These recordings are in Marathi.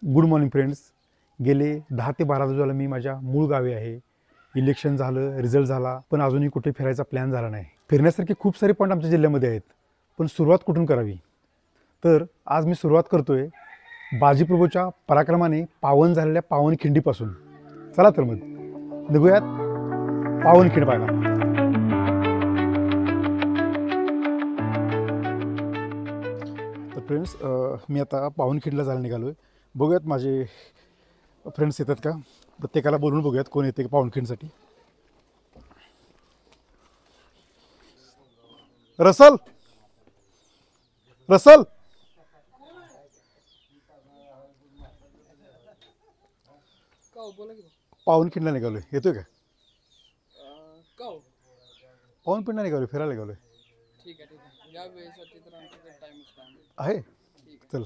Good morning friends. गेले 10 ते 12 दिवस झालं मी माझ्या मूळ गावी आहे. इलेक्शन झालं, रिझल्ट झाला, पण अजूनही कुठे फिरायचा प्लॅन झाला नाही. फिरण्यासारखे खूप सारे पॉईंट आमच्या जिल्ह्यामध्ये आहेत, पण सुरुवात कुठून करावी? तर आज मी सुरुवात करतोय बाजीप्रभूच्या पराक्रमाने पावन झालेल्या पावनखिंडीपासून. चला तर मग निघूयात पावनखिंड पाहायला. तर फ्रेंड्स, मी आता पावनखिंडला जायला निघालो आहे. बघूयात माझे फ्रेंड्स येतात का, प्रत्येकाला बोलून बघूयात कोण येते पावनखिंडसाठी. रसल रसल पावनखिंडला निघालोय, येतोय का? पावनखिंडला निघालोय, फिरायला निघालोय. ठीक आहे या वेळेसाठी तर आमच्याकडे टाइम आहे. चल,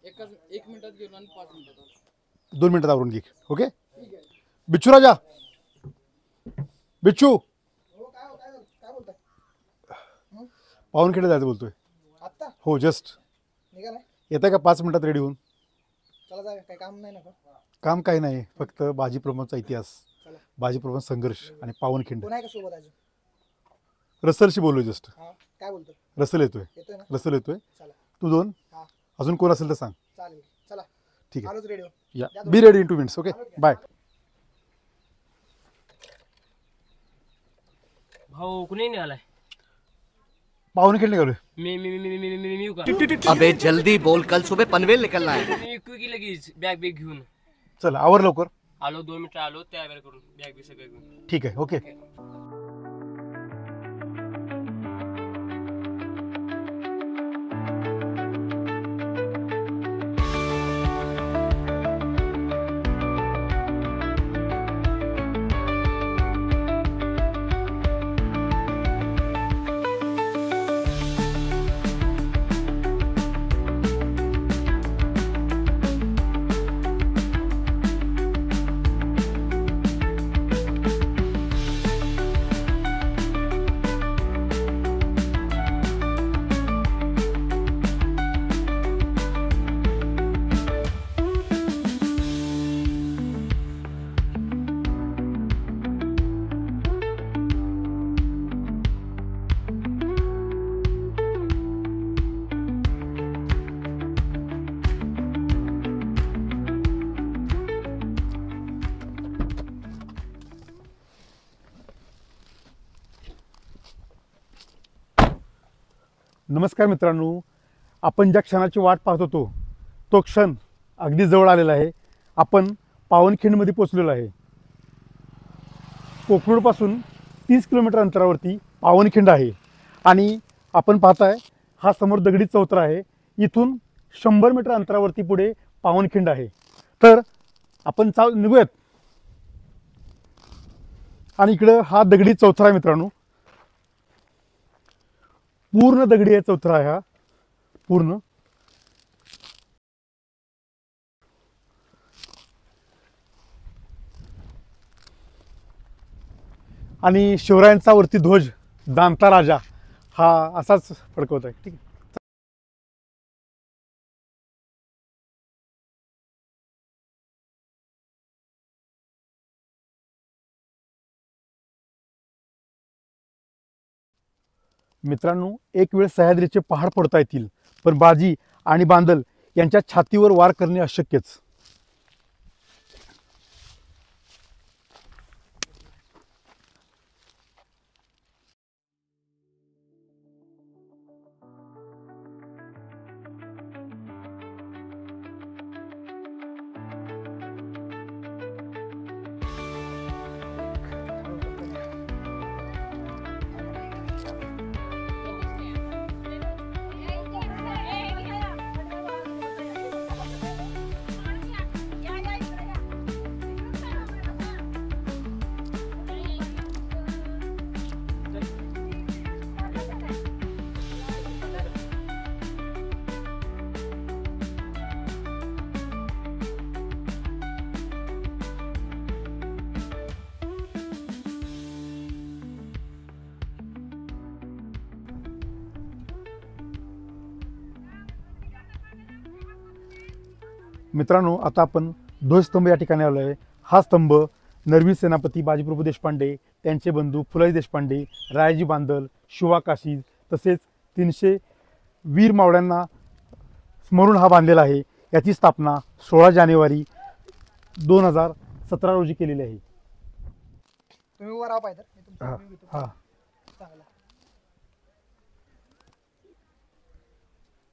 एक मिनिटात गेलो आणि 5 मिनिटात 2 मिनिटात आवरून घे. ओके बिच्छू राजा, बिच्छू काय बोलताय? पावनखिंड जायचं बोलतोय. आत्ता हो, जस्ट निघालाय. येतं का? 5 मिनिटात रेडी होऊन. चला जाऊया, काही काम नाही ना का? काम काही नाही, फक्त बाजीप्रभूंचा इतिहास, चला. बाजीप्रभूंचा संघर्ष आणि पावनखिंड. कोण आहे का सोबत अजून? रसलशी बोललो जस्ट. हा काय बोलतो? रसल येतोय, येतोय ना? रसल येतोय. चला. तू 2, हा अजून कोण असेल तर सांग. चालेल, चला ठीक आहे, आलोच रेडिओ. या be ready in 2 minutes. Okay bye. भाऊ कुणी निघालाय? पावनखिंड निघालोय. मी येऊ का? अबे जल्दी बोल, कल सुबह पनवेल निकलना है. मी येऊ की लगेच बॅग घेऊन. चल आवर लवकर. आलो 2 मिनिटं आलो तयार करून बॅग सगळं घेऊन. ठीक आहे. ओके नमस्कार मित्रांनो, आपण ज्या क्षणाची वाट पाहत होतो तो क्षण अगदी जवळ आलेला आहे. आपण पावनखिंडमध्ये पोचलेलो आहे. कोकरूडपासून 30 किलोमीटर अंतरावरती पावनखिंड आहे आणि आपण पाहताय हा समोर दगडी चौतरा आहे. इथून 100 मीटर अंतरावरती पुढे पावनखिंड आहे. तर आपण निघूयात. आणि इकडं हा दगडी चौथरा आहे मित्रांनो, पूर्ण दगडी आहे चौथरा आहे हा पूर्ण. आणि शिवरायांचा वरती ध्वज जाणता राजा हा असाच फडकवत आहे. ठीक आहे. मित्रांनो, एक वेळ सह्याद्रीचे पहाड पडता येतील, पण बाजी आणि बांदल यांच्या छातीवर वार करणे अशक्यच. मित्रांनो, आता आपण ध्वजस्तंभ या ठिकाणी आलो आहे. हा स्तंभ नरवी सेनापती बाजीप्रभू देशपांडे, त्यांचे बंधू फुलाजी देशपांडे, रायाजी बांदल, शिवा काशी तसेच 300 वीर मावळ्यांना स्मरून हा बांधलेला आहे. याची स्थापना 16 जानेवारी 2017 रोजी केलेली आहे. तुम्ही वर पाहिजे मी तुमचा हा, review घेतो. हा. चांगला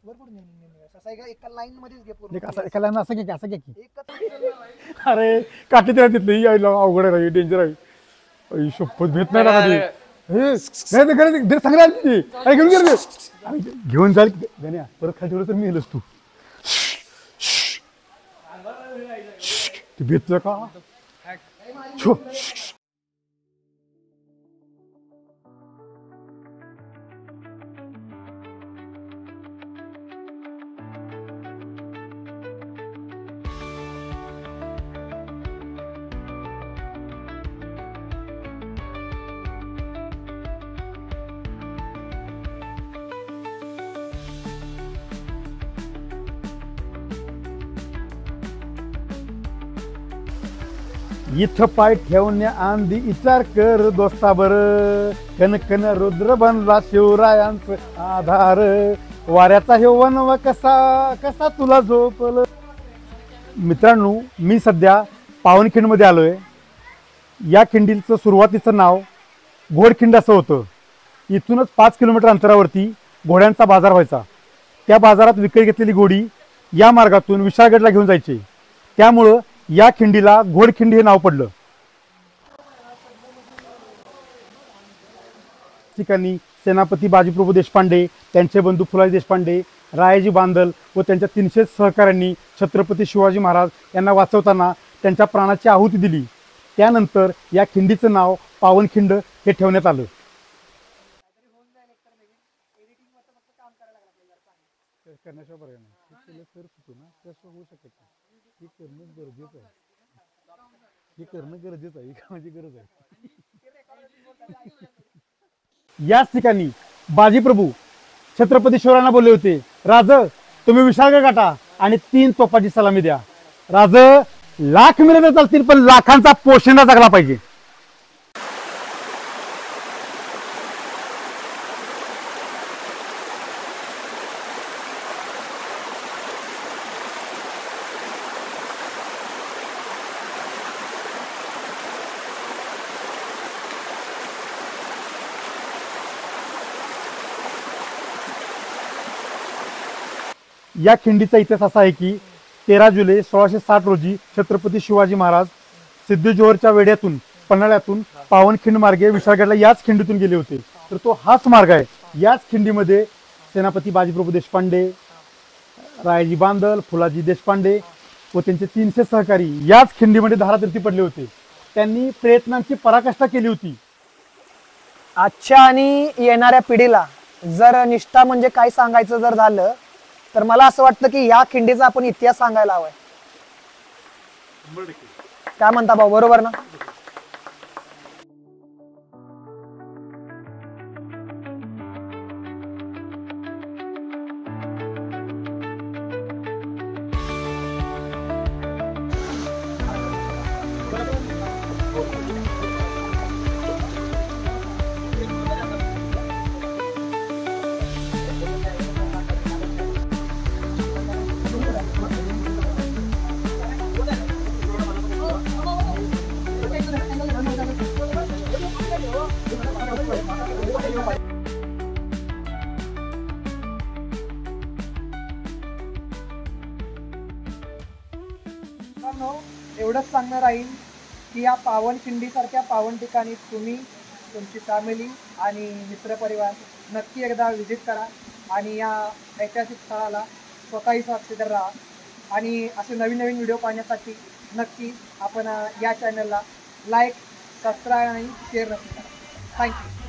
वर कुठून निघायचं असं एका लाईन मध्येच घे पूर्ण. असं एका लाईन असं घ्या की, असं घ्या की. एकच अरे काठी त्याला तिथलं ही यायला अवघड आहे, डेंजर आहे. आई शपथ भेट नाही ना कधी. हे सांगणार घेऊन जाईल गण्या, परत खाली ठेवलं तर मी येलच तू. ते भेटतं का छो. इथं पाय ठेवण्या आंधी विचार कर दोस्ता बर, कन कन रुद्र बनला शिवरायांचं आधार, वाऱ्याचा हे वनव कसा कसा तुला झोपल. मित्रांनो, मी सध्या पावनखिंडमध्ये आलोय. या खिंडीचं सुरुवातीचं नाव घोडखिंड असं होतं. इथूनच 5 किलोमीटर अंतरावरती घोड्यांचा बाजार व्हायचा. त्या बाजारात विकत घेतलेली घोडी या मार्गातून विशाळगडला घेऊन जायचे. त्यामुळं या खिंडीला घोडखिंडी हे नाव पडलं. ठिकाणी सेनापती बाजीप्रभू देशपांडे, त्यांचे बंधू फुलाजी देशपांडे, रायाजी बांदल व त्यांच्या 300 सहकाऱ्यांनी छत्रपती शिवाजी महाराज यांना वाचवताना त्यांच्या प्राणाची आहुती दिली. त्यानंतर या खिंडीचं नाव पावनखिंड हे ठेवण्यात आलं. हे करणं गरजेचं आहे, कामाची गरज आहे. याच ठिकाणी बाजीप्रभू छत्रपती शिवरायांना बोलले होते, राज तुम्ही विशाळगड गाठा आणि 3 तोफाची सलामी द्या. राज लाख मिळाले तर चालतील, पण लाखांचा पोशिंदा जगला पाहिजे. या खिंडीचा इतिहास असा आहे की 13 जुलै 1660 रोजी छत्रपती शिवाजी महाराज सिद्धजोहरच्या वेढ्यातून पन्हाळ्यातून पावनखिंड मार्गे विशाळगडला याच खिंडीतून गेले होते. तर तो हाच मार्ग आहे. याच खिंडीमध्ये सेनापती बाजीप्रभू देशपांडे, रायाजी बांदल, फुलाजी देशपांडे व त्यांचे 300 सहकारी याच खिंडीमध्ये धारातीर्थी पडले होते. त्यांनी प्रयत्नांची पराकाष्ठा केली होती. आजच्या आणि येणाऱ्या पिढीला जर निष्ठा म्हणजे काय सांगायचं जर झालं तर मला असं वाटतं की या खिंडीचा आपण इतिहास सांगायला हवाय. काय म्हणता भाऊ, बरोबर ना? एवढंच सांगणार राहील की या पावनखिंडीसारख्या पावन ठिकाणी तुम्ही, तुमची फॅमिली आणि मित्रपरिवार नक्की एकदा व्हिजिट करा आणि या ऐतिहासिक स्थळाला स्वतःही साक्षीदार राहा. आणि असे नवीन नवीन व्हिडिओ पाहण्यासाठी नक्की आपण या चॅनलला लाईक, सबस्क्राईब आणि शेअर नक्की करा. थँक्यू.